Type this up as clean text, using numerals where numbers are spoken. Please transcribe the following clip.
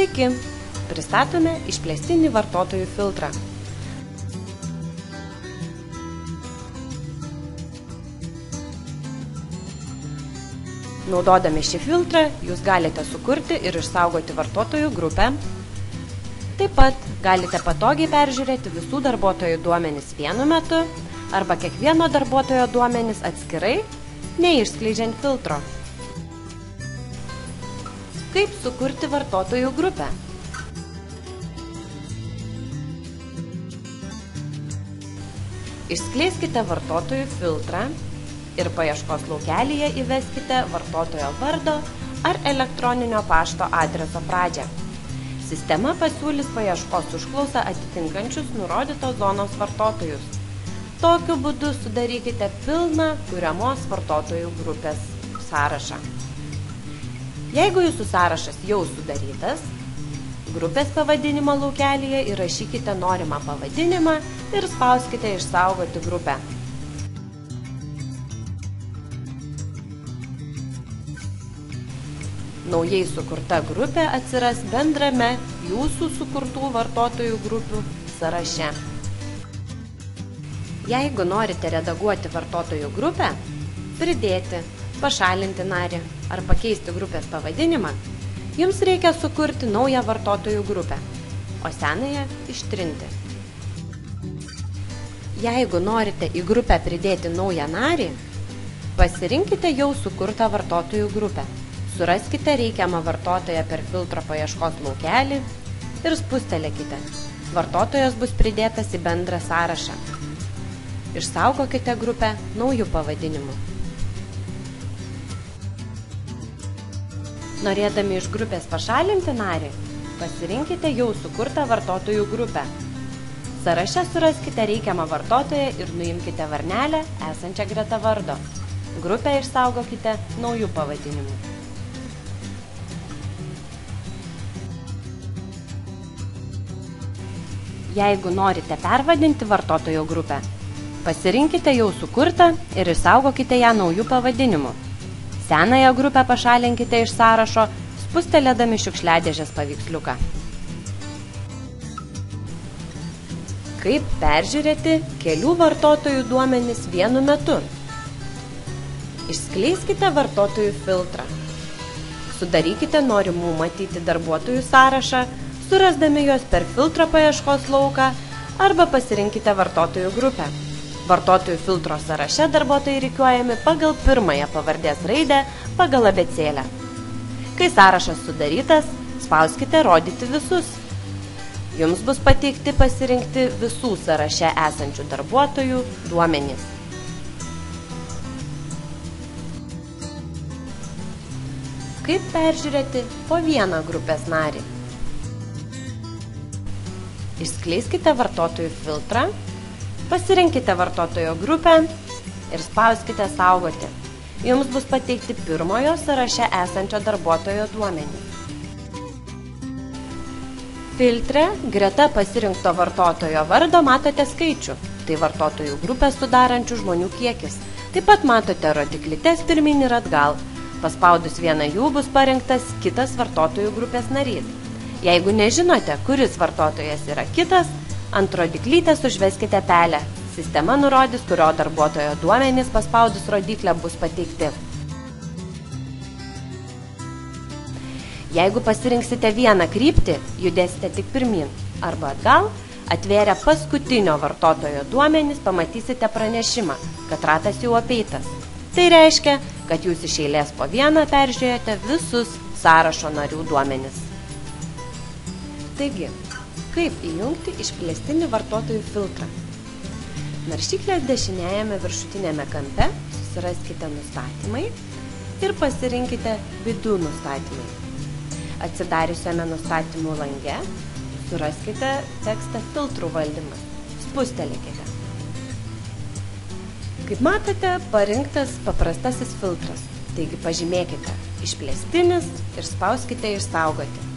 Sveiki! Pristatome išplėstinį vartotojų filtrą. Naudodami šį filtrą, jūs galite sukurti ir išsaugoti vartotojų grupę. Taip pat galite patogiai peržiūrėti visų darbuotojų duomenis vienu metu arba kiekvieno darbuotojo duomenis atskirai, neišskleidžiant filtro. Kaip sukurti vartotojų grupę? Išskleiskite vartotojų filtrą ir paieškos laukelyje įveskite vartotojo vardo ar elektroninio pašto adreso pradžią. Sistema pasiūlys paieškos užklausą atitinkančius nurodytos zonos vartotojus. Tokiu būdu sudarykite pilną kuriamos vartotojų grupės sąrašą. Jeigu jūsų sąrašas jau sudarytas, grupės pavadinimo laukelyje įrašykite norimą pavadinimą ir spauskite išsaugoti grupę. Naujai sukurta grupė atsiras bendrame jūsų sukurtų vartotojų grupių sąraše. Jeigu norite redaguoti vartotojų grupę, pridėti, pašalinti narį ar pakeisti grupės pavadinimą, jums reikia sukurti naują vartotojų grupę, o senąją ištrinti. Jeigu norite į grupę pridėti naują narį, pasirinkite jau sukurtą vartotojų grupę. Suraskite reikiamą vartotoją per filtro paieškos laukelį ir spustelėkite. Vartotojas bus pridėtas į bendrą sąrašą. Išsaugokite grupę naujų pavadinimų. Norėdami iš grupės pašalinti narį, pasirinkite jau sukurtą vartotojų grupę. Sąraše suraskite reikiamą vartotoją ir nuimkite varnelę esančią greta vardo. Grupę išsaugokite naujų pavadinimų. Jeigu norite pervadinti vartotojų grupę, pasirinkite jau sukurtą ir išsaugokite ją naujų pavadinimų. Senąją grupę pašalinkite iš sąrašo, spustelėdami šiukšliadėžės paveiksliuką. Kaip peržiūrėti kelių vartotojų duomenis vienu metu? Išskleiskite vartotojų filtrą. Sudarykite norimų matyti darbuotojų sąrašą, surasdami juos per filtro paieškos lauką arba pasirinkite vartotojų grupę. Vartotojų filtro sąraše darbuotojai rikiuojami pagal pirmąją pavardės raidę pagal abėcėlę. Kai sąrašas sudarytas, spauskite rodyti visus. Jums bus pateikti pasirinkti visų sąraše esančių darbuotojų duomenys. Kaip peržiūrėti po vieną grupės narį? Išskleiskite vartotojų filtrą, pasirinkite vartotojo grupę ir spauskite saugoti. Jums bus pateikti pirmojo sąraše esančio darbuotojo duomenys. Filtre greta pasirinkto vartotojo vardo matote skaičių, tai vartotojų grupę sudarančių žmonių kiekis. Taip pat matote rodyklytes pirmyn ir atgal. Paspaudus vieną jų bus parinktas kitas vartotojų grupės narys. Jeigu nežinote, kuris vartotojas yra kitas, ant rodyklytės užveskite pelę. Sistema nurodys, kurio darbuotojo duomenys paspaudus rodyklę bus pateikti. Jeigu pasirinksite vieną kryptį, judėsite tik pirmyn arba atgal, atvėrę paskutinio vartotojo duomenys pamatysite pranešimą, kad ratas jau apeitas. Tai reiškia, kad jūs iš eilės po vieną peržiūrėjote visus sąrašo narių duomenis. Taigi, kaip įjungti išplėstinį vartotojų filtrą? Naršyklės dešiniajame viršutinėme kampe susiraskite nustatymai ir pasirinkite vidų nustatymai. Atsidariusiame nustatymų lange suraskite tekstą filtrų valdymas. Spustelėkite. Kaip matote, parinktas paprastasis filtras. Taigi pažymėkite išplėstinis ir spauskite išsaugoti.